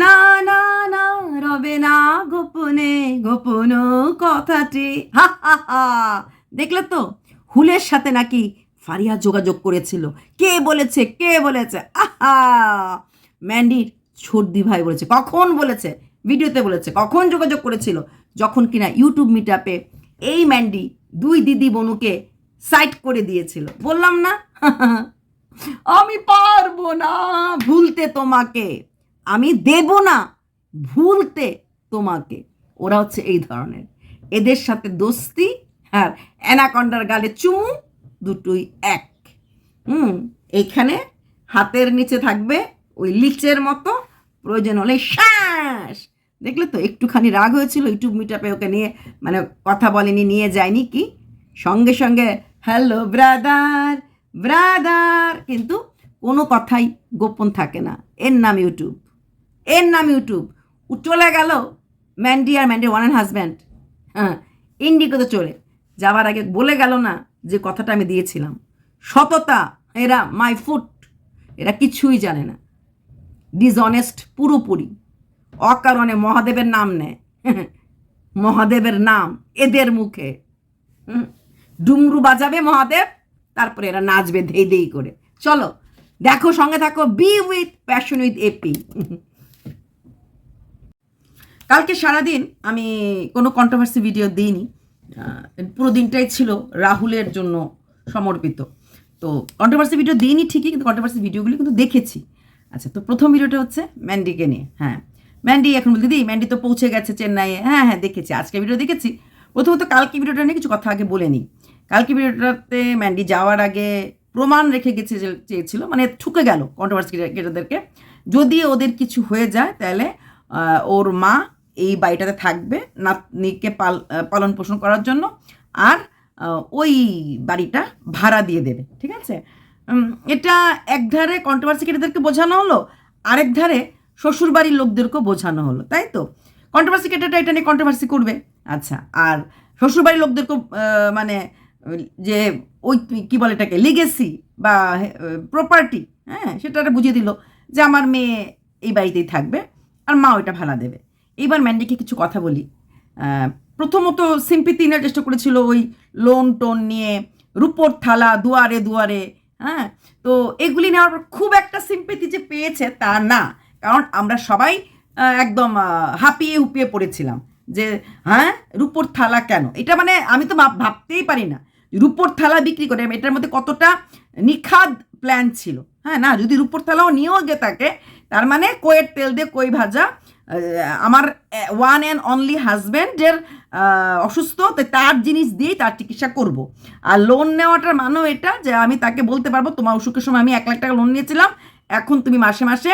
না না না, রবে না গোপনে গোপন কথাটি, হা হা হা। দেখলে তো, হুলের সাথে নাকি ফারিয়া যোগাযোগ করেছিল। কে বলেছে, কে বলেছে? আহা, ম্যান্ডির সর্দি ভাই বলেছে। কখন বলেছে? ভিডিওতে বলেছে। কখন যোগাযোগ করেছিল? যখন কিনা ইউটিউব মিটআপে এই ম্যান্ডি দুই দিদি বনুকে সাইড করে দিয়েছিল। বললাম না আমি পারবো না ভুলতে তোমাকে, আমি দেব না ভুলতে তোমাকে। ওরা হচ্ছে এই ধরনের, এদের সাথে দোস্তি আর অ্যানাকন্ডার গালে চুমু দুটোই এক। হুম, এইখানে হাতের নিচে থাকবে ওই লিচের মতো, প্রয়োজন হলে শ্বাস। দেখলে তো, একটুখানি রাগ হয়েছিল ইউটিউব মিটআপে ওকে নিয়ে, মানে কথা বলেনি, নিয়ে যায়নি, কি সঙ্গে সঙ্গে হ্যালো ব্রাদার ব্রাদার, কিন্তু কোনো কথাই গোপন থাকে না। এর নাম ইউটিউব, এর নাম ইউটিউব। চলে গেল ম্যান্ডি আর ম্যান্ডির ওয়ান অ্যান্ড হাজব্যান্ড, হ্যাঁ, ইন্ডিগোতে চলে যাওয়ার আগে বলে গেল না যে কথাটা আমি দিয়েছিলাম। সততা, এরা মাই ফুট, এরা কিছুই জানে না, ডিসঅনেস্ট পুরোপুরি। অকারণে মহাদেবের নাম নেয়, মহাদেবের নাম এদের মুখে। ডুমরু বাজাবে মহাদেব, তারপরে এরা নাচবে ধেই ধেই করে। চলো দেখো, সঙ্গে থাকো, be with passion with AP. কালকে সারাদিন আমি কোনো কন্ট্রোভার্সি ভিডিও দিইনি, পুরো দিনটাই ছিল রাহুলের জন্য সমর্পিত। তো কন্ট্রোভার্সি ভিডিও দিইনি ঠিকই, কিন্তু কন্ট্রোভার্সি ভিডিওগুলি কিন্তু দেখেছি। আচ্ছা, তো প্রথম ভিডিওটা হচ্ছে ম্যান্ডিকে নিয়ে। হ্যাঁ, ম্যান্ডি এখন দিদি, ম্যান্ডি তো পৌঁছে গেছে চেন্নাইয়ে। হ্যাঁ হ্যাঁ, দেখেছি, আজকে ভিডিও দেখেছি। প্রথমত কালকে ভিডিওটা নিয়ে কিছু কথা আগে বলে নিই। কালকে ভিডিওটাতে ম্যান্ডি যাওয়ার আগে প্রমাণ রেখে গেছে, চেয়েছিল, মানে ঠুকে গেল কন্ট্রোভার্সি ক্রিয়েটরদেরকে, যদি ওদের কিছু হয়ে যায় তাহলে ওর মা এই বাড়িটাতে থাকবে নাতনিকে পালন পোষণ করার জন্য, আর ওই বাড়িটা ভাড়া দিয়ে দেবে, ঠিক আছে? এটা একধারে কন্ট্রোভার্সি ক্রিয়েটরদেরকে বোঝানো হলো, আরেক ধারে শ্বশুরবাড়ির লোকদেরকেও বোঝানো হলো, তাই তো? কন্ট্রোভার্সি ক্রিয়েটরটা এটা নিয়ে কন্ট্রোভার্সি করবে, আচ্ছা, আর শ্বশুরবাড়ির লোকদেরকেও মানে যে ওই কী বলে এটাকে, লিগেসি বা প্রপার্টি, হ্যাঁ, সেটা বুঝিয়ে দিল যে আমার মেয়ে এই বাড়িতেই থাকবে আর মা ওইটা ভাড়া দেবে। এইবার ম্যান্ডিকে কিছু কথা বলি। প্রথমত সিম্পিতি নেওয়ার চেষ্টা করেছিল ওই লোন টোন নিয়ে, রূপোর থালা দুয়ারে দুয়ারে, হ্যাঁ, তো এগুলি নেওয়ার পর খুব একটা সিম্পিতি যে পেয়েছে তা না, কারণ আমরা সবাই একদম হাঁপিয়ে হুপিয়ে পড়েছিলাম যে হ্যাঁ, রূপোর থালা কেন, এটা মানে আমি তো ভাবতেই পারি না রূপোর থালা বিক্রি করে, এটার মধ্যে কতটা নিখাদ প্ল্যান ছিল। হ্যাঁ, না, যদি রূপোর থালাও নিয়েও গে থাকে, তার মানে কইয়ের তেল দিয়ে কই ভাজা, আমার ওয়ান অ্যান্ড অনলি হাজব্যান্ডের অসুস্থ, তার জিনিস দিয়েই তার চিকিৎসা করব। আর লোন নেওয়াটার মানেও এটা যে আমি তাকে বলতে পারবো তোমার অসুখের সময় আমি 1 লাখ টাকা লোন নিয়েছিলাম, এখন তুমি মাসে মাসে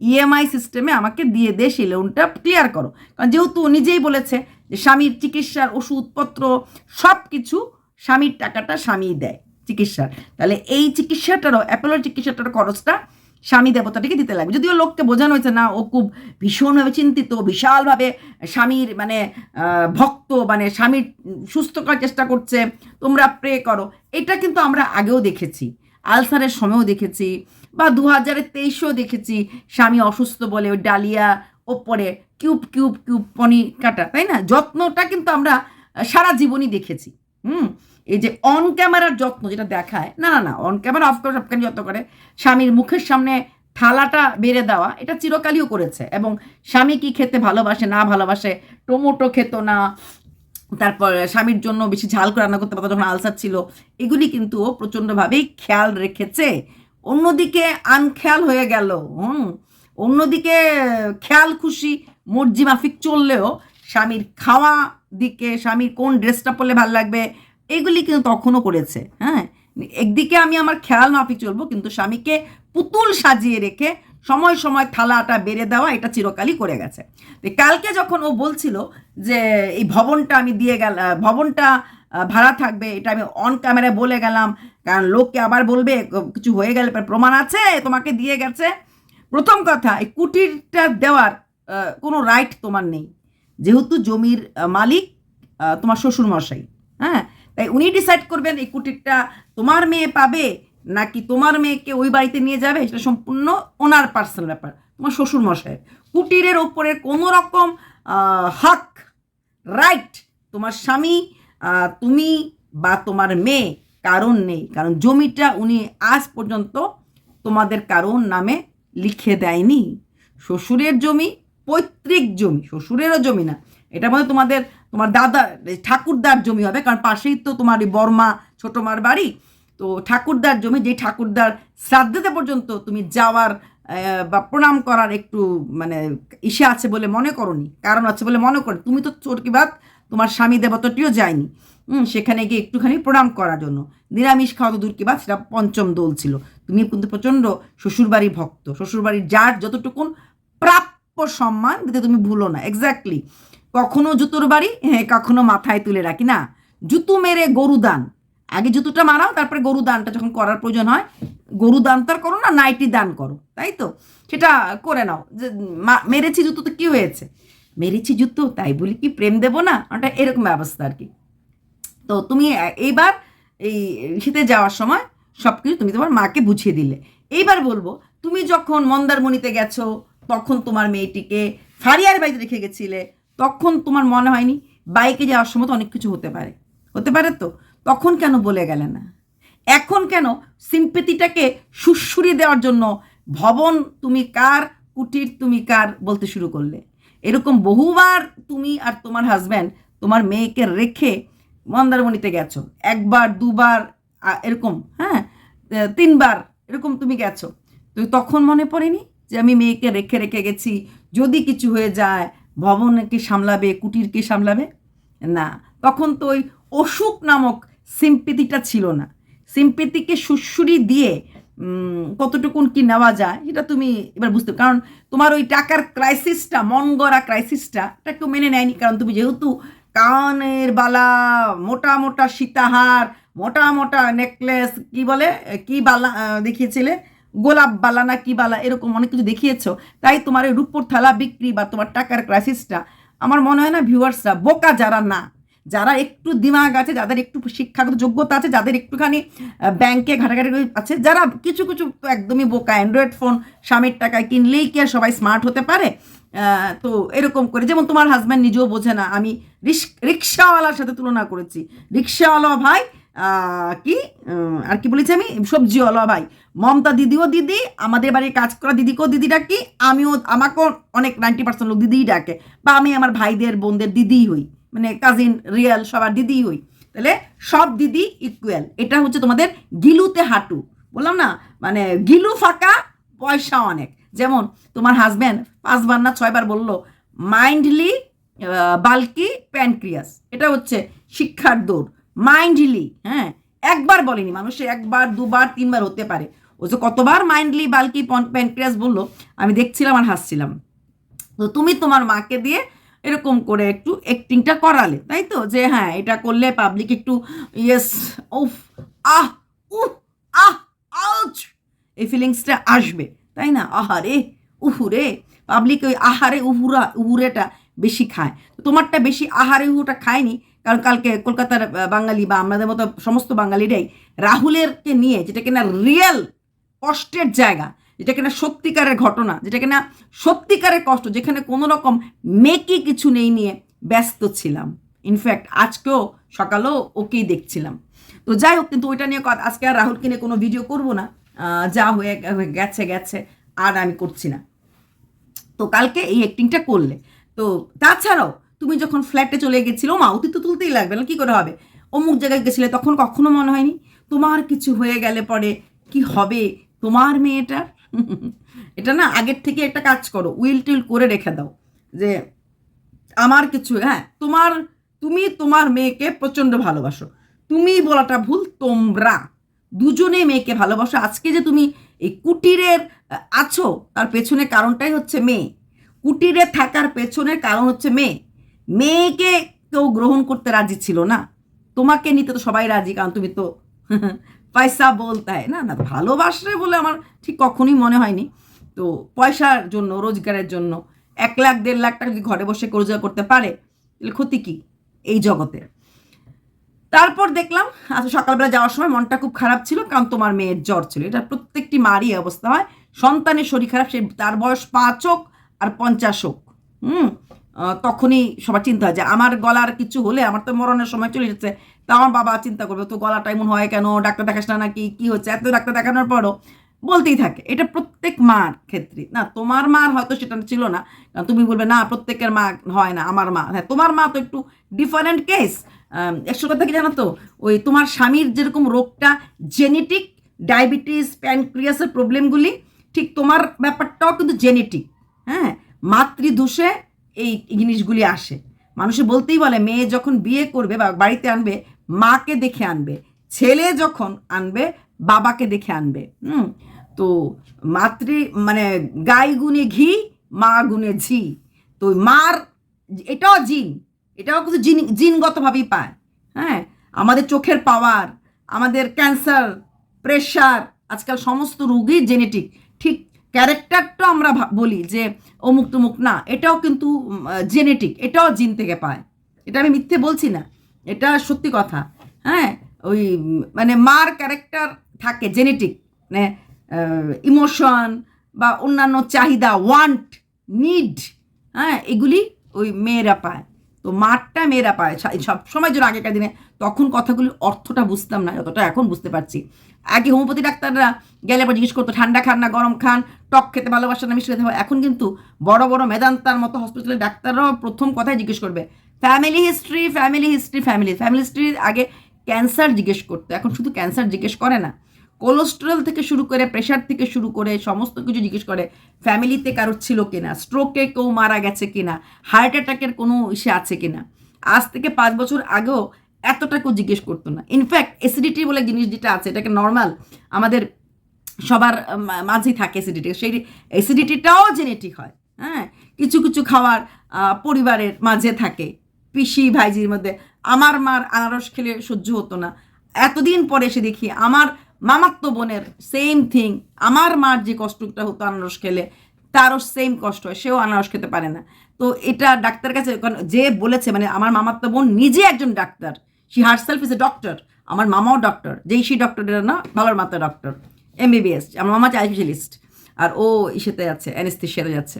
ইএমআই সিস্টেমে আমাকে দিয়ে দে, সেই লোনটা ক্লিয়ার করো। কারণ যেহেতু নিজেই বলেছে যে স্বামীর চিকিৎসার ওষুধপত্র সব কিছু স্বামীর টাকাটা স্বামী দেয় চিকিৎসার, তাহলে এই চিকিৎসাটারও, অ্যাপোলোর চিকিৎসাটারও খরচটা স্বামী দেবতাটিকে দিতে লাগবে। যদিও লোককে বোঝানো হয়েছে না ও খুব ভীষণভাবে চিন্তিত, বিশালভাবে স্বামীর মানে ভক্ত, মানে স্বামীর সুস্থ করার চেষ্টা করছে, তোমরা প্রে করো। এটা কিন্তু আমরা আগেও দেখেছি, আলসারের সময়ও দেখেছি, বা 2023-এও দেখেছি স্বামী অসুস্থ বলে ওই ডালিয়া ওপরে কিউব কিউব কিউব পনি কাটা, তাই না? যত্নটা কিন্তু আমরা সারা জীবনই দেখেছি। এই যে অন ক্যামেরার যত্ন যেটা দেখায়, না না না, অন ক্যামেরা অফকোর্স সবখানে যত্ন করে, স্বামীর মুখের সামনে থালাটা বেড়ে দেওয়া এটা চিরকালইও করেছে। এবং স্বামী কি খেতে ভালোবাসে না ভালোবাসে, টমেটো খেত না, তারপর স্বামীর জন্য বেশি ঝাল করে রান্না করতে পারতো যখন আলসার ছিল, এগুলি কিন্তু ও প্রচণ্ডভাবেই খেয়াল রেখেছে। অন্যদিকে আনখেয়াল হয়ে গেল, অন্যদিকে খেয়াল খুশি মর্জি মাফিক চললেও স্বামীর খাওয়া দিকে, স্বামীর কোন ড্রেসটা পরলে ভালো লাগবে, এগুলি কিন্তু তখনও করেছে। হ্যাঁ, একদিকে আমি আমার খেয়াল মাফিক চলবো, কিন্তু স্বামীকে পুতুল সাজিয়ে রেখে সময় সময় থালাটা বেড়ে দেওয়া এটা চিরকালই করে গেছে। তো কালকে যখন ও বলছিল যে এই ভবনটা আমি দিয়ে গেলাম, ভবনটা ভাড়া থাকবে, এটা আমি অন ক্যামেরায় বলে গেলাম, কারণ লোককে আবার বলবে কিছু হয়ে গেলে প্রমাণ আছে তোমাকে দিয়ে গেছে। প্রথম কথা, এই কুটিরটা দেওয়ার কোনো রাইট তোমার নেই, যেহেতু জমির মালিক তোমার শ্বশুর মশাই। হ্যাঁ, তাই উনি ডিসাইড করবেন এই কুটিরটা তোমার মেয়ে পাবে নাকি তোমার মেয়েকে ওই বাড়িতে নিয়ে যাবে, সেটা সম্পূর্ণ ওনার পার্সোনাল ব্যাপার। তোমার শ্বশুর মশাই। কুটিরের ওপরে কোনো রকম হক রাইট তোমার স্বামী, তুমি বা তোমার মেয়ে কারণ নেই, কারণ জমিটা উনি আজ পর্যন্ত তোমাদের কারোর নামে লিখে দেয়নি। শ্বশুরের জমি পৈতৃক জমি, শ্বশুরেরও জমি না, এটা মানে তোমার দাদার ঠাকুরদার জমি হবে, কারণ পাশেই তো তোমার বর্মা ছোটো মার বাড়ি। তো ঠাকুরদার জমি, যেই ঠাকুরদার শ্রাদ্ধেতে পর্যন্ত তুমি যাওয়ার বা প্রণাম করার একটু মানে ইসে আছে বলে মনে করনি, কারণ আছে বলে মনে করো, তুমি তো চোরকিবাদ, তোমার স্বামী দেবতাটিও যায়নি সেখানে গিয়ে একটুখানি প্রণাম করার জন্য। নিরামিষ খাওয়া তো দূর কি বাদ, সেটা পঞ্চম দোল ছিল। তুমি কিন্তু প্রচণ্ড শ্বশুরবাড়ির ভক্ত, শ্বশুরবাড়ির যার যতটুকুন প্রাপ্য সম্মান দিতে তুমি ভুলো না। এক্স্যাক্টলি, কখনো জুতোর বাড়ি, হ্যাঁ কখনো মাথায় তুলে রাখি না, জুতো মেরে গরু দান, আগে জুতোটা মারাও তারপরে গরু দানটা যখন করার প্রয়োজন হয়, গরু দান তো আর করো না, নাইটি দান করো, তাই তো? সেটা করে নাও। যে মেরেছি জুতো তো কী হয়েছে, মেরেছি জুতো তাই বলি কি প্রেম দেবো না, ওটা এরকম ব্যবস্থা আর কি। তো তুমি এইবার এই শীতে যাওয়ার সময় সব কিছু তুমি তোমার মাকে বুঝিয়ে দিলে। এইবার বলবো, তুমি যখন মন্দারমণিতে গেছো তখন তোমার মেয়েটিকে ফারিয়ার বাড়িতে রেখে গেছিলে, তখন তোমার মনে হয়নি বাইকে যাওয়ার সময় তো অনেক কিছু হতে পারে, হতে পারে তো, তখন কেন বলে গেলে না? এখন কেন সিম্পেথিটাকে সুড়সুড়ি দেওয়ার জন্য ভবন তুমি কার, কুটির তুমি কার বলতে শুরু করলে? এরকম বহুবার তুমি আর তোমার হাজব্যান্ড তোমার মেয়েকে রেখে মন্দারমণিতে গেছো, একবার দুবার এরকম, হ্যাঁ 3বার এরকম তুমি গেছো। তো তখন মনে পড়েনি যে আমি মেয়েকে রেখে রেখে গেছি, যদি কিছু হয়ে যায় ভবনকে সামলাবে, কুটিরকে সামলাবে না? তখন তো ওই অসুখ নামক সিম্পেথিটা ছিল না। সিম্পেথিকে সুড়সুড়ি দিয়ে কতটুকুন কি নেওয়া যায় সেটা তুমি এবার বুঝতে, কারণ তোমার ওই টাকার ক্রাইসিসটা, মন গড়া ক্রাইসিসটা, এটা কেউ মেনে নেয়নি, কারণ তুমি যেহেতু কানের বালা, মোটা মোটা সীতাহার, মোটা মোটা নেকলেস, কি বলে কি বালা দেখিয়েছিলে, গোলাপ বালা না কি বালা, এরকম অনেক কিছু দেখিয়েছো, তাই তোমার এই রূপোর থালা বিক্রি বা তোমার টাকার ক্রাইসিসটা, আমার মনে হয় না ভিউয়ার্সরা বোকা যারা না, যারা একটু দিমাগ আছে, যাদের একটু শিক্ষাগত যোগ্যতা আছে, যাদের একটুখানি ব্যাংকে ঘাটাঘাটি আছে, যারা কিছু কিছু তো একদমই বোকা, অ্যান্ড্রয়েড ফোন স্বামীর টাকায় কিনলেই কি আর সবাই স্মার্ট হতে পারে? তো এরকম করে, যেমন তোমার হাজব্যান্ড নিজেও বোঝে না, আমি রিক্সাওয়ালার সাথে তুলনা করেছি, রিক্সাওয়ালা ভাই কি আর কি বলেছি আমি, সবজিওয়ালা ভাই, মমতা দিদিও দিদি, আমাদের বাড়ির কাজ করা দিদিকেও দিদি ডাকি, আমাকেও অনেক 90% লোক দিদিই ডাকে, বা আমি আমার ভাইদের বোনদের দিদিই হই, মানে কাজিন রিয়েল সবার দিদিই হই। তাহলে সব দিদি ইকুয়াল, এটা হচ্ছে তোমাদের গিলুতে হাঁটু, বললাম না, মানে গিলু ফাঁকা পয়সা অনেক। যেমন তোমার হাজব্যান্ড 5বার না 6বার বললো মাইন্ডলি বাল্কি প্যানক্রিয়াস, এটা হচ্ছে শিক্ষার দৌড়, মাইন্ডলি, হ্যাঁ একবার বলেনি, মানুষের 1বার 2বার 3বার হতে পারে, ও যে কতবার মাইন্ডলি বাল্কি প্যানক্রিয়াস বললো, আমি দেখছিলাম আর হাসছিলাম। তো তুমি তোমার মাকে দিয়ে এরকম করে একটু অ্যাক্টিংটা করালে, তাই তো, যে হ্যাঁ এটা করলে পাবলিক একটু ইয়েস, উফ, আহ, উফ, আহ, আউচ, এই ফিলিংসটা আসবে, তাই না? আহারে উহুরে, পাবলিক ওই আহারে উহুরেটা বেশি খায়, তো তোমারটা বেশি আহারে উহুটা খায়নি, কারণ কালকে কলকাতার বাঙালি বা আমাদের মতো সমস্ত বাঙালিরাই রাহুলেরকে নিয়ে, যেটা কিনা রিয়েল কষ্টের জায়গা, যেটা কিনা সত্যিকারের ঘটনা, যেটা কিনা সত্যিকারের কষ্ট, যেখানে কোনো রকম মেকি কিছু নেই, নিয়ে ব্যস্ত ছিলাম। ইনফ্যাক্ট আজকেও সকালেও ওকেই দেখছিলাম। তো যাই হোক, কিন্তু ওইটা নিয়ে আজকে আর রাহুলকে নিয়ে কোনো ভিডিও করব না, যা হয়ে গেছে গেছে, আর আমি করছি না। তো কালকে এই অ্যাক্টিংটা করলে, তো তাছাড়াও তুমি যখন ফ্ল্যাটে চলে গেছিলে, মা অতি তো তুলতেই লাগবে না, কী করে হবে, অমুক জায়গায় গেছিলে, তখন কখনো মনে হয়নি তোমার কিছু হয়ে গেলে পরে কি হবে তোমার মেয়েটার? এটা না আগের থেকে একটা কাজ করো, উইল টিল করে রেখে দাও, যে আমার কিছু, হ্যাঁ তুমি তোমার মেয়েকে প্রচণ্ড ভালোবাসো, তুমি বলাটা ভুল, তোমরা দুজনেই মেয়েকে ভালোবাসো। আজকে যে তুমি এই কুটিরের আছো, তার পেছনে কারণটাই হচ্ছে মেয়ে, কুটিরে থাকার পেছনের কারণ হচ্ছে মেয়ে। মেয়েকে কেউ গ্রহণ করতে রাজি ছিল না, তোমাকে নিতে তো সবাই রাজি, কারণ তুমি তো পয়সা বলতে হয় না, না ভালোবাসলে বলে আমার ঠিক কখনোই মনে হয়নি। তো পয়সার জন্য, রোজগারের জন্য 1 লাখ 1.5 লাখ টাকা যদি ঘরে বসে রোজগার করতে পারে, তাহলে ক্ষতি কি এই জগতে? তারপর দেখলাম আজ সকালবেলা যাওয়ার সময় মনটা খুব খারাপ ছিল, কারণ তোমার মেয়ের জ্বর ছিল, এটা প্রত্যেকটি মারই অবস্থা হয়, সন্তানের শরীর খারাপ, সে তার বয়স 5 হোক আর 50 হোক, তখনই সবার চিন্তা হয় যে আমার গলার কিছু হলে, আমার তো মরণের সময় চলে যাচ্ছে, তা আমার বাবা চিন্তা করবে তো গলাটা এমন হয় কেন, ডাক্তার দেখাস না নাকি, কী হচ্ছে, এত ডাক্তার দেখানোর পরও বলতেই থাকে। এটা প্রত্যেক মার ক্ষেত্রে না, তোমার মার হয়তো সেটা ছিল না, কারণ তুমি বলবে না প্রত্যেকের মা হয় না, আমার মা, হ্যাঁ তোমার মা তো একটু ডিফারেন্ট কেস। একশো কথা কি জানো তো, ওই তোমার স্বামীর যেরকম রোগটা জেনেটিক, ডায়াবেটিস, প্যানক্রিয়াসের প্রবলেমগুলি, ঠিক তোমার ব্যাপারটাও কিন্তু জেনেটিক। হ্যাঁ, মাতৃদোষে এই জিনিসগুলি আসে। মানুষে বলতেই বলে মেয়ে যখন বিয়ে করবে বা বাড়িতে আনবে মাকে দেখে আনবে, ছেলে যখন আনবে বাবাকে দেখে আনবে। তো মানে গাই গুনে ঘি, মা গুনে ঝি। তো মার এটাও জিন, এটাও কিন্তু জিনগতভাবেই পায়। হ্যাঁ, আমাদের চোখের পাওয়ার, আমাদের ক্যান্সার, প্রেশার, আজকাল সমস্ত রোগই জেনেটিক। ঠিক ক্যারেক্টারটাও আমরা বলি যে অমুক টুমুক, না এটাও কিন্তু জেনেটিক, এটাও জিন থেকে পায়। এটা আমি মিথ্যে বলছি না, এটা সত্যি কথা। হ্যাঁ, ওই মানে মার ক্যারেক্টার থাকে জেনেটিক, মানে ইমোশন বা অন্যান্য চাহিদা, ওয়ান্ট, নিড, হ্যাঁ এগুলি ওই মেয়েরা পায়। তো মারটা মেয়েরা পায় সব সময় জন্য। আগেকার দিনে তখন কথাগুলির অর্থটা বুঝতাম না যতটা এখন বুঝতে পারছি। আগে হোমিওপ্যাথি ডাক্তাররা গেলে পর জিজ্ঞেস করতো ঠান্ডা খান না গরম খান, টক খেতে ভালোবাসেন না মিষ্টি খেতে হয়। এখন কিন্তু বড় বড় মেদান্তার মতো হসপিটালের ডাক্তাররাও প্রথম কথাই জিজ্ঞেস করবে ফ্যামিলি হিস্ট্রি, ফ্যামিলি হিস্ট্রি, ফ্যামিলি হিস্ট্রির আগে ক্যান্সার জিজ্ঞেস করতো, এখন শুধু ক্যান্সার জিজ্ঞেস করে না, কোলেস্টেরল থেকে শুরু করে, প্রেশার থেকে শুরু করে সমস্ত কিছু জিজ্ঞেস করে। ফ্যামিলিতে কারোর ছিল কিনা, স্ট্রোকে কেউ মারা গেছে কিনা, হার্ট অ্যাটাকের কোনো ইসে আছে কিনা। আজ থেকে 5 বছর আগেও এতটা কেউ জিজ্ঞেস করতো না। ইনফ্যাক্ট অ্যাসিডিটি বলে জিনিস যেটা আছে, এটাকে নর্মাল আমাদের সবার মাঝেই থাকে অ্যাসিডিটি, সেই অ্যাসিডিটিটাও জেনেটিক হয়। হ্যাঁ, কিছু কিছু খাবার পরিবারের মাঝে থাকে, পিসি ভাইজির মধ্যে। আমার মার আনারস খেলে সহ্য হতো না, এতদিন পরে এসে দেখি আমার মামাত্ম বোনের সেম থিং, আমার মার যে কষ্টটা হতো আনারস খেলে তারও সেম কষ্ট হয়, সেও আনারস খেতে পারে না। তো এটা ডাক্তার কাছে যে বলেছে, মানে আমার মামাত্ম বোন নিজে একজন doctor, she herself is a doctor, আমার মামাও ডক্টর, যেই সে ডক্টর না ভালোর মাত্রা ডক্টর, MBBS, আমার মামা চাইল্ড স্পেশালিস্ট, আর ও ইসেতে যাচ্ছে, অ্যানেস্থেশিয়াতে যাচ্ছে।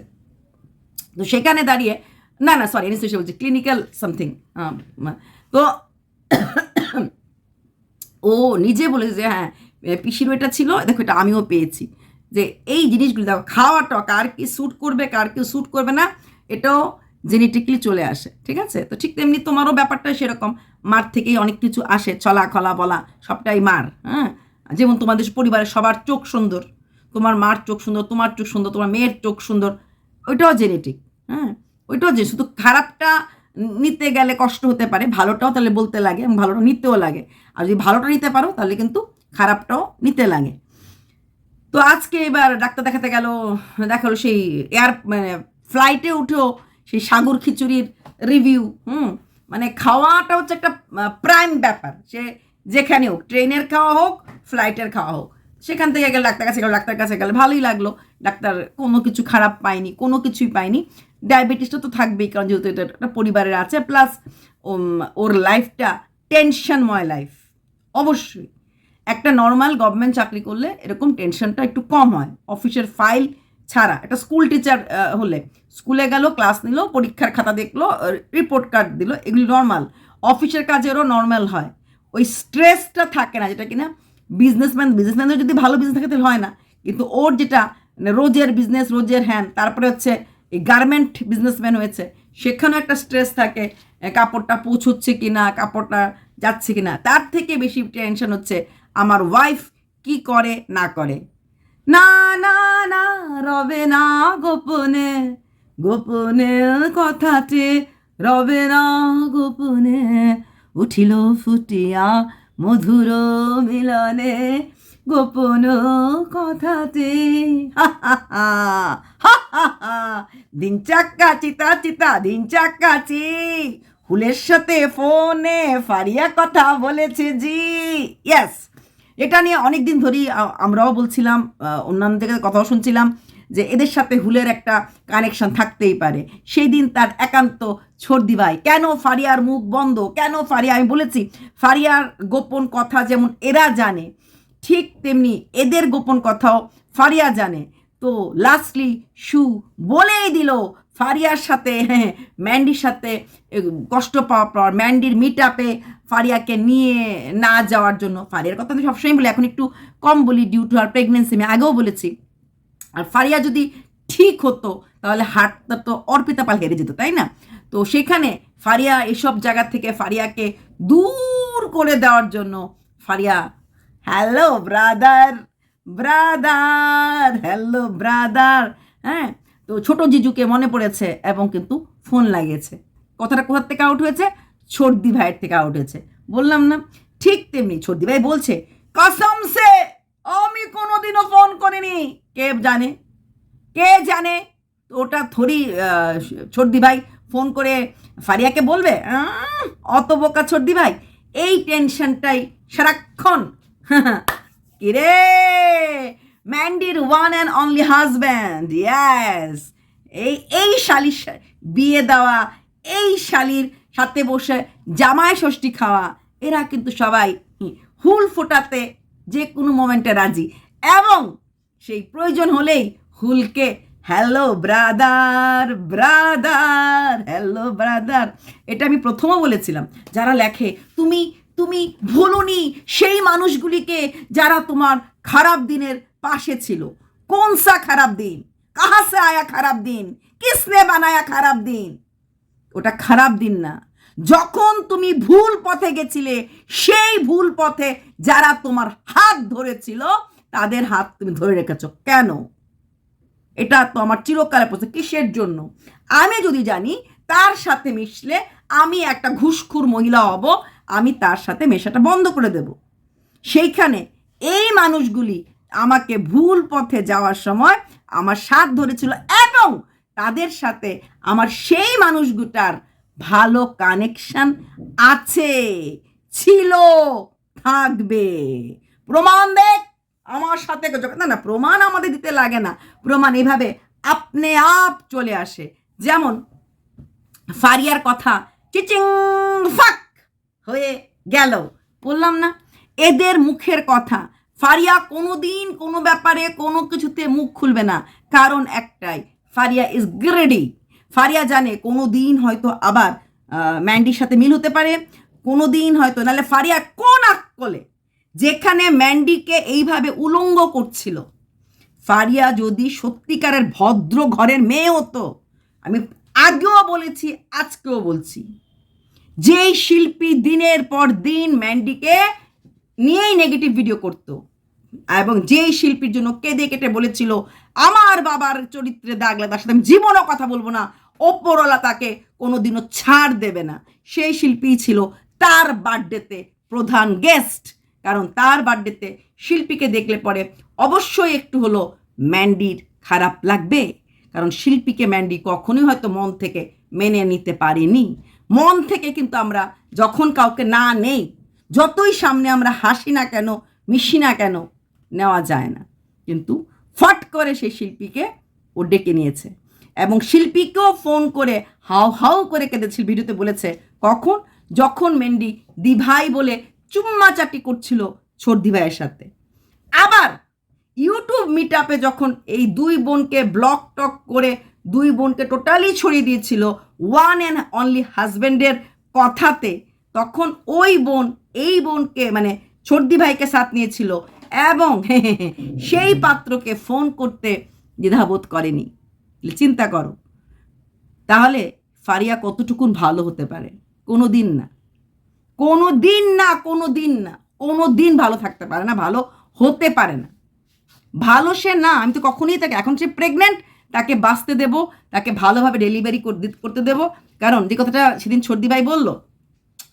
তো সেখানে দাঁড়িয়ে, না সরি অ্যানেস্থেশিয়া বলছি, ক্লিনিক্যাল সামথিং। তো ও নিজে বলেছে যে হ্যাঁ পিসির এটা ছিল, দেখো এটা আমিও পেয়েছি। যে এই জিনিসগুলো দেখো, খাওয়াটা কার কি স্যুট করবে, কার কি স্যুট করবে না, এটাও জেনেটিকলি চলে আসে। ঠিক আছে, তো ঠিক তেমনি তোমারও ব্যাপারটা সেরকম, মার থেকেই অনেক কিছু আসে, চলা খলা বলা সবটাই মার। হ্যাঁ, যেমন তোমাদের পরিবারের সবার চোখ সুন্দর, তোমার মার চোখ সুন্দর, তোমার চোখ সুন্দর, তোমার মেয়ের চোখ সুন্দর, ওইটাও জেনেটিক। হ্যাঁ, ওইটাও যে শুধু খারাপটা নিতে গেলে কষ্ট হতে পারে, ভালোটাও তাহলে বলতে লাগে এবং ভালোটা নিতেও লাগে। আর যদি ভালোটা নিতে পারো তাহলে কিন্তু খারাপটাও নিতে লাগে। তো আজকে এবার ডাক্তার দেখাতে গেল, দেখালো সেই মানে ফ্লাইটে উঠেও সেই সাগর খিচুড়ির রিভিউ। মানে খাওয়াটা হচ্ছে একটা প্রাইম ব্যাপার, সে যেখানে হোক, ট্রেনের খাওয়া হোক, ফ্লাইটের খাওয়া হোক, সেখান থেকে গেলে ডাক্তার কাছে গেলে ভালোই লাগলো। ডাক্তার কোনো কিছু খারাপ পায়নি, কোনো কিছুই পায়নি। ডায়াবেটিসটা তো থাকবেই, কারণ যেহেতু এটা একটা পরিবারের আছে, প্লাস ওর লাইফটা টেনশনময় লাইফ। অবশ্যই একটা নর্মাল গভর্নমেন্ট চাকরি করলে এরকম টেনশনটা একটু কম হয়, অফিসের ফাইল ছাড়া। একটা স্কুল টিচার হলে স্কুলে গেল, ক্লাস নিল, পরীক্ষার খাতা দেখলো, রিপোর্ট কার্ড দিল, এগুলি নর্মাল। অফিসের কাজেরও নর্মাল হয়, ওই স্ট্রেসটা থাকে না, যেটা কিনা বিজনেসম্যানদের যদি ভালো বিজনেস থাকে তাহলে হয় না। কিন্তু ওর যেটা রোজের বিজনেস, রোজের হ্যান, তারপরে হচ্ছে এই গার্মেন্ট বিজনেসম্যান হয়েছে, সেখানেও একটা স্ট্রেস থাকে, কাপড়টা পৌঁছচ্ছে কিনা, কাপড়টা যাচ্ছে কিনা। তার থেকে বেশি টেনশন হচ্ছে আমার ওয়াইফ কি করে না করে। না না না রবে না গোপনে, গোপনে কথাতে রবে না গোপনে, উঠিল ফুটিয়া মধুর মিলনে, গোপন কথাতে। দিন চাক্কা চিতা চিতা, দিন চাক্কা চি, হুলের সাথে ফোনে ফারিয়া কথা বলেছে জি। ইয়েস, এটা নিয়ে অনেক দিন ধরেই আমরাও বলছিলাম, অন্যান্য থেকে কথাও শুনছিলাম যে এদের সাথে হুলের একটা কানেকশন থাকতেই পারে। সেই দিন তার একান্ত ছর্দি ভাই, কেন ফারিয়ার মুখ বন্ধ, কেন ফারিয়া, আমি বলেছি ফারিয়ার গোপন কথা যেমন এরা জানে, ঠিক তেমনি এদের গোপন কথাও ফারিয়া জানে। তো লাস্টলি শু বলেই দিল ফারিয়ার সাথে ম্যান্ডির সাথে কষ্ট পাওয়ার পর ম্যান্ডির মিট আপে ফারিয়াকে নিয়ে না যাওয়ার জন্য। ফারিয়ার কথা আমি সবসময় বলি, এখন একটু কম বলি ডিউ টু আর প্রেগনেন্সি, আমি আগেও বলেছি। আর ফারিয়া যদি ঠিক হতো তাহলে হাটটা তো অর্পিতা পাল হেরে যেত, তাই না? তো সেখানে ফারিয়া এসব জায়গা থেকে ফারিয়াকে দূর করে দেওয়ার জন্য Faria hello brother brother hello brother, হ্যাঁ, তো ছোট জিজুকে মনে পড়েছে এবং কিন্তু ফোন লাগিয়েছে। কথাটা কোথার থেকে আউট হয়েছে? ছোটদি ভাইয়ের থেকে আউট হয়েছে। বললাম না? ঠিক তেমনি ছোটদি ভাই বলছে কসম সে আমি কোনোদিনও ফোন করিনি। কে জানে, কে জানে? ওটা থরি ছোটদি ভাই ফোন করে ফারিয়াকে বলবে? অত বোকা ছোটদি ভাই। এই টেনশনটাই সারাক্ষণ কিরে ম্যান্ডির ওয়ান অ্যান্ড অনলি হাজব্যান্ড, ইয়াস, এই শালির বিয়ে দেওয়া, এই শালির সাথে বসে জামাই ষষ্ঠী খাওয়া, এরা কিন্তু সবাই হুল ফোটাতে যে কোনো মোমেন্টে রাজি, এবং সেই প্রয়োজন হলেই হুলকে hello brother brother hello brother. এটা আমি প্রথমও বলেছিলাম, যারা লেখে তুমি তুমি ভুলুনি সেই মানুষগুলিকে যারা তোমার খারাপ দিনের পাশে ছিল। কোন সা খারাপ দিন? কাহা সে আয়া খারাপ দিন? কিসনে বানায়া খারাপ দিন? ওটা খারাপ দিন না। যখন তুমি ভুল পথে গেছিলে, সেই ভুল পথে যারা তোমার হাত ধরেছিল তাদের হাত তুমি ধরে রেখেছো কেন? এটা তো আমার চিরকালের প্রশ্ন। কিসের জন্য? আমি যদি জানি তার সাথে মিশলে আমি একটা ঘুষখোর মহিলা হব, আমি তার সাথে মেশাটা বন্ধ করে দেব। সেইখানে এই মানুষগুলি আমাকে ভুল পথে যাওয়ার সময় আমার সাথ ধরেছিল, এবং তাদের সাথে আমার সেই মানুষগুটার ভালো কানেকশন আছে, ছিল, থাকবে। প্রমাণ দেখ আমার সাথে। না না, প্রমাণ আমাদের দিতে লাগে না, প্রমাণ এভাবে আপনি আপ চলে আসে। যেমন ফারিয়ার কথা চিচিং ফাক হয়ে গেল, বললাম না? এদের মুখের কথা, ফারিয়া কোনোদিন কোনো ব্যাপারে কোনো কিছুতে মুখ খুলবে না, কারণ একটাই, ফারিয়া ইজ গ্রেডি। ফারিয়া জানে কোনো দিন হয়তো আবার ম্যান্ডির সাথে মিল হতে পারে, কোনো দিন হয়তো, নাহলে ফারিয়া কোন আকলে যেখানে ম্যান্ডিকে এইভাবে উলঙ্গ করছিল, ফারিয়া যদি সত্যিকারের ভদ্র ঘরের মেয়ে হতো, আমি আগেও বলেছি আজকেও বলছি, যেই শিল্পী দিনের পর দিন ম্যান্ডিকে নিয়েই নেগেটিভ ভিডিও করত, এবং যেই শিল্পীর জন্য কেঁদে কেটে বলেছিল আমার বাবার চরিত্রে দাগ লাগে, তার সাথে আমি জীবনও কথা বলবো না, ওপরওয়ালা তাকে কোনোদিনও ছাড় দেবে না, সেই শিল্পীই ছিল তার বার্থডেতে প্রধান গেস্ট। কারণ তার বার্থডেতে শিল্পীকে দেখলে পরে অবশ্যই একটু হলো ম্যান্ডির খারাপ লাগবে, কারণ শিল্পীকে ম্যান্ডি কখনোই হয়তো মন থেকে মেনে নিতে পারেনি। মন থেকে কিন্তু আমরা যখন কাউকে না নেই, যতই সামনে আমরা হাসি না কেন, মিশি না কেন, নেওয়া যায় না। কিন্তু ফট করে সেই শিল্পীকে ও ডেকে নিয়েছে, এবং শিল্পীকেও ফোন করে হাউ হাউ করে কেঁদেছিল, ভিডিওতে বলেছে। কখন? যখন ম্যান্ডি দিভাই বলে চুম্মাচাটি করছিল ছোটদি ভাইয়ের সাথে। আবার ইউটিউব মিট আপে যখন এই দুই বোনকে ব্লক টক করে দুই বোনকে টোটালি ছড়িয়ে দিয়েছিল ওয়ান অ্যান্ড অনলি হাজব্যান্ডের কথাতে, তখন ওই বোন এই বোনকে মানে ছোটদি ভাইকে সাথ নিয়েছিল, এবং সেই পাত্রকে ফোন করতে দ্বিধাবোধ করেনি। চিন্তা করো তাহলে ফারিয়া কতটুকুন ভালো হতে পারে? কোনো দিন না, কোনো দিন না, কোনো দিন না, কোনো দিন ভালো থাকতে পারে না, ভালো হতে পারে না। ভালো সে না, আমি তো কখনোই তাকে, এখন সে প্রেগনেন্ট, তাকে বাঁচতে দেব, তাকে ভালোভাবে ডেলিভারি করতে দেব। কারণ যে কথাটা সেদিন ছোটদি ভাই বলল,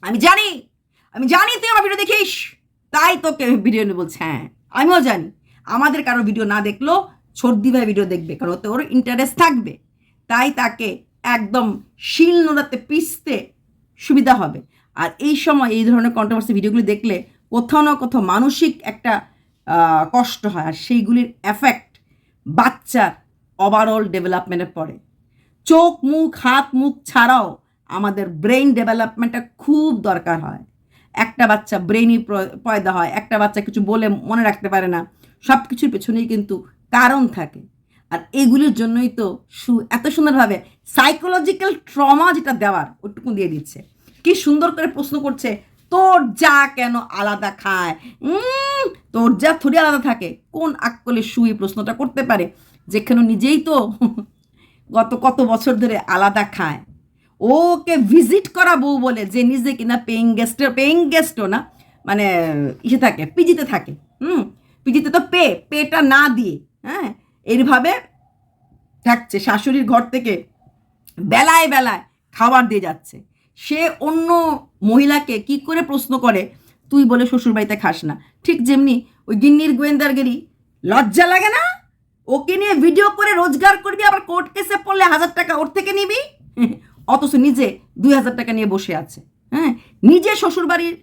আমি জানি তুই আমার ভিডিও দেখিস, তাই তোকে ভিডিও নিয়ে বলছে। হ্যাঁ আমিও জানি, আমাদের কারো ভিডিও না দেখলেও ছোটদি ভাই ভিডিও দেখবে, কারণ ওতে ওর ইন্টারেস্ট থাকবে, তাই তাকে একদম শিল নোড়াতে পিষতে সুবিধা হবে। আর এই সময় এই ধরনের কন্ট্রোভার্সি ভিডিওগুলি দেখলে কোথাও না কোথাও মানসিক একটা কষ্ট হয়, আর সেইগুলির এফেক্ট বাচ্চার ওভারঅল ডেভেলপমেন্টের পরে। চোখ মুখ হাত মুখ ছাড়াও আমাদের ব্রেইন ডেভেলপমেন্টটা খুব দরকার হয়। একটা বাচ্চা ব্রেইনই পয়দা হয়, একটা বাচ্চা কিছু বলে মনে রাখতে পারে না, সব কিছুর পেছনেই কিন্তু কারণ থাকে। আর এইগুলির জন্যই তো এত সুন্দরভাবে সাইকোলজিক্যাল ট্রমা যেটা দেওয়ার ওইটুকু দিয়ে দিচ্ছে। কি সুন্দর করে প্রশ্ন করছে, তোর যা কেন আলাদা খায়? তোর যা থোড়ি আলাদা থাকে? কোন আক্কলে শুয়ে প্রশ্নটা করতে পারে, যেখানে নিজেই তো গত কত বছর ধরে আলাদা খায়। ওকে ভিজিট করা বউ বলে, যে নিজে কিনা পেইং গেস্টও না, মানে ইসে থাকে, পিজিতে থাকে। পিজিতে তো পেটা না দিয়ে, হ্যাঁ, এইভাবে থাকছে। শাশুড়ির ঘর থেকে বেলায় বেলায় খাবার দিয়ে যাচ্ছে। সে অন্য মহিলাকে কি করে প্রশ্ন করে, তুই বলে শ্বশুরবাড়িতে খাস না? ঠিক যেমনি ওই গিন্নির গোয়েন্দারগিরি, লজ্জা লাগে না? ওকে নিয়ে ভিডিও করে রোজগার করবি, আবার কোর্ট কেসে পড়লে 1000 টাকা ওর থেকে নিবি, অথচ নিজে 2000 টাকা নিয়ে বসে আছে। হ্যাঁ, নিজে শ্বশুরবাড়ির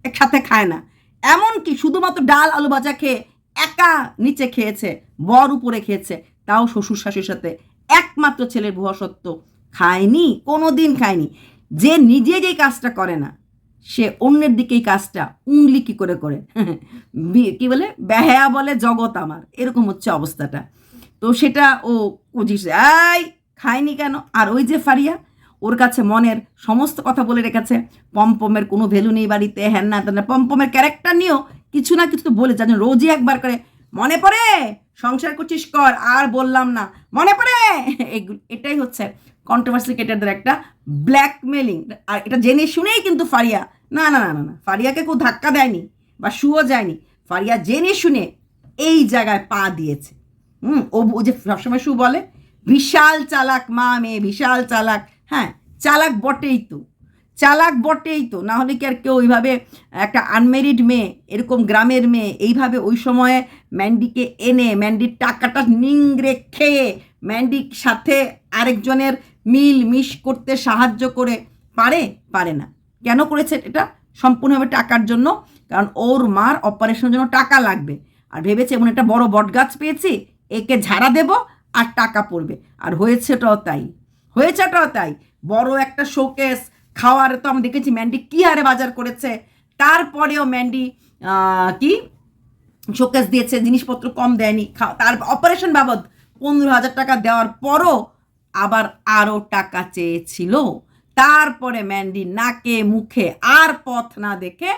একসাথে খায় না, এমনকি শুধুমাত্র ডাল আলু ভাজা খেয়ে একা নিচে খেয়েছে, বর উপরে খেয়েছে, তাও শ্বশুর শাশুড়ির সাথে একমাত্র ছেলের ভুয়া সত্য খায়নি, কোনো দিন খায়নি। যে নিজে যেই কাজটা করে না, সে অন্যের দিকে এই কাজটা উংলি কি করে করে কি বলে, বেহায়া বলে জগৎ আমার, এরকম হচ্ছে অবস্থাটা। তো সেটা ও বুঝিস এই খায়নি কেন? আর ওই যে ফারিয়া, ওর কাছে মনের সমস্ত কথা বলে রেখেছে, পম্পমের কোনো ভ্যালু নেই বাড়িতে, হ্যান না তেন। পম্পমের ক্যারেক্টার নিয়েও কিছু না কিছু তো বলে, যার জন্য রোজই একবার করে মনে পড়ে, সংসার করছিস কর, আর বললাম না, মনে পড়ে। এটাই হচ্ছে কন্ট্রোভার্সি ক্রিয়েটারদের একটা ব্ল্যাকমেলিং। আর এটা জেনে শুনেই কিন্তু ফারিয়া, না না না না, ফারিয়াকে কেউ ধাক্কা দেয়নি বা শুও যায়নি, ফারিয়া জেনে শুনে এই জায়গায় পা দিয়েছে। ও যে সবসময় শু বলে বিশাল চালাক মা মেয়ে, বিশাল চালাক। হ্যাঁ, চালাক বটেই তো, না হলে কি আর কেউ ওইভাবে একটা আনমেরিড মেয়ে, এরকম গ্রামের মেয়ে, এইভাবে ওই সময়ে ম্যান্ডিকে এনে ম্যান্ডির টাকাটা নিংড়ে খেয়ে ম্যান্ডির সাথে আরেকজনের মিশ করতে সাহায্য করে পারে না। কেন করেছে এটা? সম্পূর্ণভাবে টাকার জন্য, কারণ ওর মার অপারেশনের জন্য টাকা লাগবে, আর ভেবেছে এমন একটা বড় বটগাছ পেয়েছি, একে ঝাড়া দেব আর টাকা পড়বে। আর হয়েছেটাও তাই। বড় একটা শোকেস, খাওয়ার তো আমি দেখেছি ম্যান্ডি কী হারে বাজার করেছে, তারপরেও ম্যান্ডি কি শোকেস দিয়েছে, জিনিসপত্র কম দেয়নি। তার অপারেশন বাবদ 15,000 টাকা দেওয়ার পরও আবার আরও টাকা চেয়েছিল। তারপরে ম্যান্ডি নাকে মুখে আর পথ না দেখে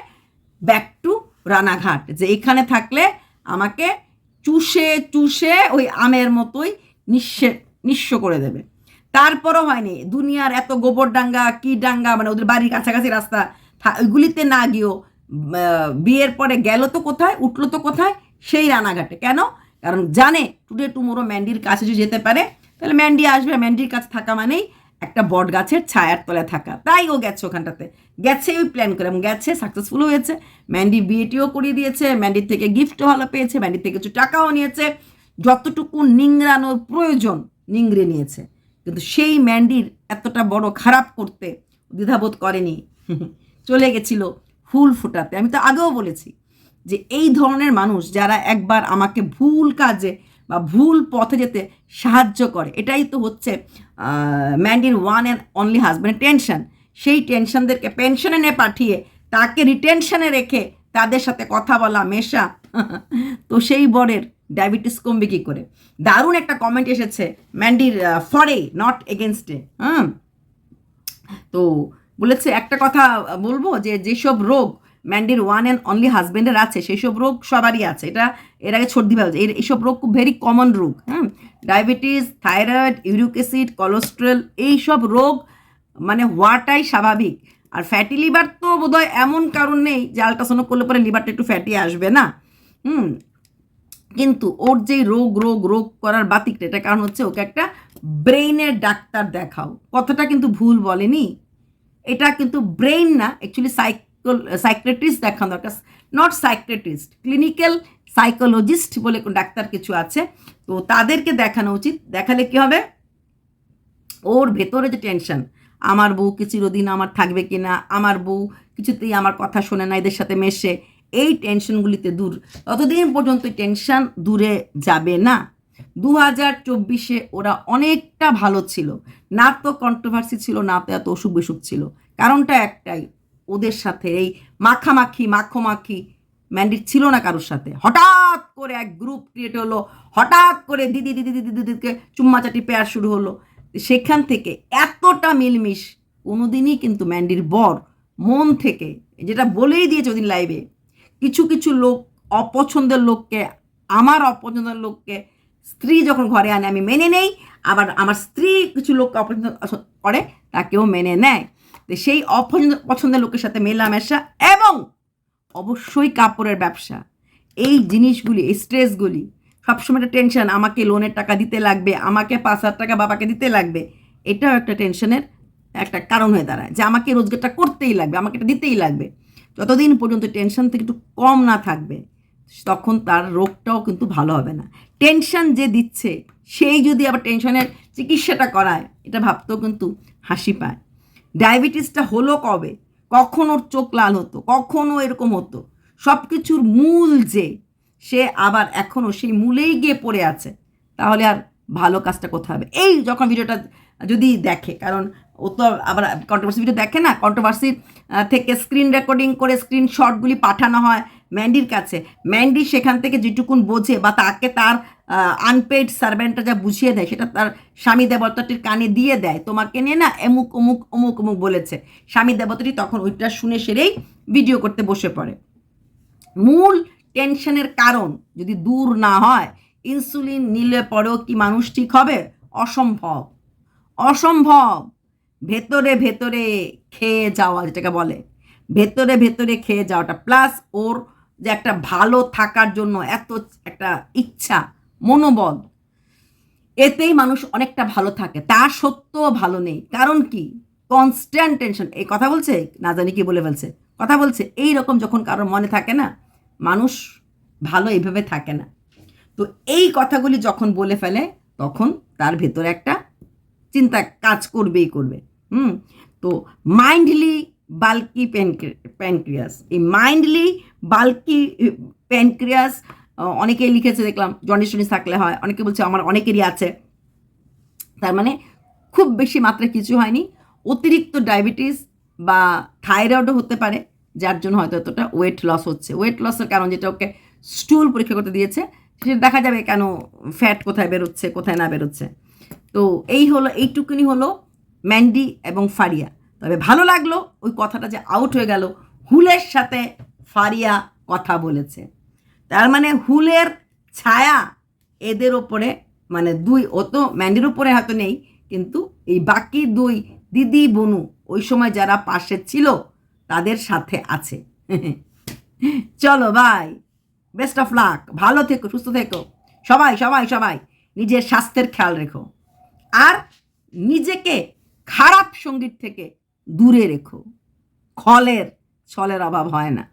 ব্যাক টু রানাঘাট, যে এখানে থাকলে আমাকে চুষে ওই আমের মতোই নিঃস্ব করে দেবে। তারপরও হয়নি, দুনিয়ার এত গোবর ডাঙ্গা কি ডাঙ্গা, মানে ওদের বাড়ির কাছাকাছি রাস্তা, ওইগুলিতে না গিয়েও বিয়ের পরে গেল তো কোথায়, উঠলো তো কোথায়, সেই রানাঘাটে। কেন? কারণ জানে টুডে টুমোরো ম্যান্ডির কাছে যদি যেতে পারে, তাহলে ম্যান্ডি আসবে। ম্যান্ডির কাছে থাকা মানেই একটা বট গাছের ছায়ার তলায় থাকা। তাই ও গেছে ওখানটাতে, গেছে ওই প্ল্যান করে, এবং গেছে, সাকসেসফুল হয়েছে। ম্যান্ডি বিয়েটিও করিয়ে দিয়েছে, ম্যান্ডির থেকে গিফটও ভালো পেয়েছে, ম্যান্ডির থেকে কিছু টাকাও নিয়েছে, যতটুকু নিংড়ানোর প্রয়োজন নিংড়ে নিয়েছে। কিন্তু সেই ম্যান্ডির এতটা বড় খারাপ করতে দ্বিধাবোধ করেনি, চলে গেছিল ফুল ফোটাতে। আমি তো আগেও বলেছি যে এই ধরনের মানুষ যারা একবার আমাকে ভুল কাজে বা ভুল পথে যেতে সাহায্য করে, এটাই তো হচ্ছে ম্যান্ডির ওয়ান অ্যান্ড অনলি হাজব্যান্ডের টেনশন। সেই টেনশনদেরকে পেনশনে নিয়ে পাঠিয়ে তাকে রিটেনশনে রেখে তাদের সাথে কথা বলা, মেশা, তো সেই বরের ডায়াবেটিস কমবে কী করে? দারুণ একটা কমেন্ট এসেছে ম্যান্ডির ফরে, নট এগেনস্টে। তো বলেছে একটা কথা বলবো, যে যেসব রোগ ম্যান্ডির ওয়ান অ্যান্ড অনলি হাজব্যান্ডের আছে, সেই সব রোগ সবারই আছে। এটা এর আগে ছোট দিবে, এইসব রোগ খুব ভেরি কমন রোগ। Diabetes, thyroid, uric acid, cholesterol, এইসব রোগ মানে হওয়াটাই স্বাভাবিক। আর ফ্যাটি লিভার তো বোধহয় এমন কারণ নেই যে আলট্রাসাউন্ড করলে পরে লিভারটা একটু ফ্যাটি আসবে না। কিন্তু ওর যে রোগ করার বাতিকটা, এটা কারণ হচ্ছে ওকে একটা ব্রেইনের ডাক্তার দেখাও। কথাটা কিন্তু ভুল বলেনি, এটা কিন্তু ব্রেইন না, অ্যাকচুয়ালি সাইকিয়াট্রিস্ট দেখানো দরকার, নট সাইকিয়াট্রিস্ট, ক্লিনিক্যাল সাইকোলজিস্ট বলে ডাক্তার কিছু আছে, তো তাদেরকে দেখানো উচিত। দেখালে কি হবে, ওর ভেতরে যে টেনশন, আমার বউ কি চিরদিন আমার থাকবে কিনা, আমার বউ কিছুতেই আমার কথা শোনে না, এদের সাথে মেশে, এই টেনশনগুলিতে দূর, ততদিন পর্যন্ত টেনশন দূরে যাবে না। 2024-এ ওরা অনেকটা ভালো ছিল, না তো কন্ট্রোভার্সি ছিল, না তো এত অসুখ বিসুখ ছিল। কারণটা একটাই, ওদের সাথে এই মাখোমাখি ম্যান্ডির ছিল না কারোর সাথে। হঠাৎ করে এক গ্রুপ ক্রিয়েট হলো, হঠাৎ করে দিদিকে চুম্মাচাটি পেয়ার শুরু হলো। সেখান থেকে এতটা মিলমিশ কোনোদিনই কিন্তু ম্যান্ডির বর মন থেকে, যেটা বলেই দিয়েছে ওদিন লাইভে, কিছু কিছু লোক অপছন্দের লোককে, আমার অপছন্দের লোককে স্ত্রী যখন ঘরে আনে আমি মেনে নেই, আবার আমার স্ত্রী কিছু লোককে অপছন্দ করে তাকেও মেনে নেয়। তো সেই পছন্দের লোকের সাথে মেলামেশা এবং অবশ্যই কাপড়ের ব্যবসা, এই জিনিসগুলি, এই স্ট্রেসগুলি, সবসময় একটা টেনশন, আমাকে লোনের টাকা দিতে লাগবে, আমাকে 5,000 টাকা বাবাকে দিতে লাগবে, এটাও একটা টেনশনের একটা কারণ হয়ে দাঁড়ায়, যে আমাকে রোজগারটা করতেই লাগবে, আমাকে এটা দিতেই লাগবে। যতদিন পর্যন্ত টেনশন থেকে একটু কম না থাকবে তখন তার রোগটাও কিন্তু ভালো হবে না। টেনশন যে দিচ্ছে সেই যদি আবার টেনশনের চিকিৎসাটা করায়, এটা ভাবতেও কিন্তু হাসি পায়। ডায়াবেটিসটা হলো কবে, কখন ওর চোখ লাল হতো, কখনও এরকম হতো, সব কিছুর মূল যে সে আবার এখনও সেই মূলেই গিয়ে পড়ে আছে, তাহলে আর ভালো কাজটা কোথায় হবে? এই যখন ভিডিওটা যদি দেখে, কারণ ও তো আবার কন্ট্রোভার্সি ভিডিও দেখে না, কন্ট্রোভার্সি থেকে স্ক্রিন রেকর্ডিং করে স্ক্রিনশটগুলি পাঠানো হয় ম্যান্ডির কাছে, ম্যান্ডি সেখান থেকে যেটুকুন বোঝে বা তাকে তার আনপেইড সার্ভেন্টটা যা বুঝিয়ে দেয় সেটা তার স্বামী দেবতাটির কানে দিয়ে দেয়, তোমাকে নিয়ে না অমুক অমুক অমুক অমুক বলেছে। স্বামী দেবতাটি তখন ওইটা শুনে সেরেই ভিডিও করতে বসে পড়ে। মূল টেনশনের কারণ যদি দূর না হয়, ইনসুলিন নিলে পরেও কি মানুষ ঠিক হবে? অসম্ভব, অসম্ভব। ভেতরে ভেতরে খেয়ে যাওয়া, যেটাকে বলে ভেতরে ভেতরে খেয়ে যাওয়াটা, প্লাস ওর যে একটা ভালো থাকার জন্য এত একটা ইচ্ছা, মনোবল, এতেই মানুষ অনেকটা ভালো থাকে। তা সত্ত্বেও ভালো নেই, কারণ কি? Constant tension. এই কথা বলছে, না জানি কি বলে ফেলছে, কথা বলছে এই রকম যখন কারোর মনে থাকে না, মানুষ ভালো এইভাবে থাকে না। তো এই কথাগুলি যখন বলে ফেলে তখন তার ভেতরে একটা চিন্তা কাজ করবেই করবে। তো মাইন্ডলি বাল্কি প্যানক্রিয়াস, এই মাইন্ডলি বাল্কি প্যানক্রিয়াস অনেকেই লিখেছে দেখলাম, জন্ডিস থাকলে হয়, অনেকে বলছে আমার অনেকেরই আছে। তার মানে খুব বেশি মাত্রায় কিছু হয়নি, অতিরিক্ত ডায়াবেটিস বা থাইরয়েডও হতে পারে, যার জন্য হয়তো এতটা ওয়েট লস হচ্ছে। ওয়েট লসের কারণ যেটা ওকে স্টুল পরীক্ষা করতে দিয়েছে, সেটা দেখা যাবে কেন ফ্যাট কোথায় বেরোচ্ছে কোথায় না বেরোচ্ছে। তো এই হলো, এইটুকুনি হলো ম্যান্ডি এবং ফারিয়া। তবে ভালো লাগলো ওই কথাটা যে আউট হয়ে গেল, হুলের সাথে ফারিয়া কথা বলেছে, তার মানে হুলের ছায়া এদের ওপরে, মানে দুই, ও তো ম্যান্ডির উপরে হয়তো নেই, কিন্তু এই বাকি দুই দিদি বনু ওই সময় যারা পাশে ছিল তাদের সাথে আছে। চলো ভাই, বেস্ট অফ লাক, ভালো থেকো, সুস্থ থেকো, সবাই সবাই সবাই নিজের স্বাস্থ্যের খেয়াল রেখো, আর নিজেকে খারাপ সঙ্গীত থেকে দূরে রেখো। ছলের অভাব হয় না।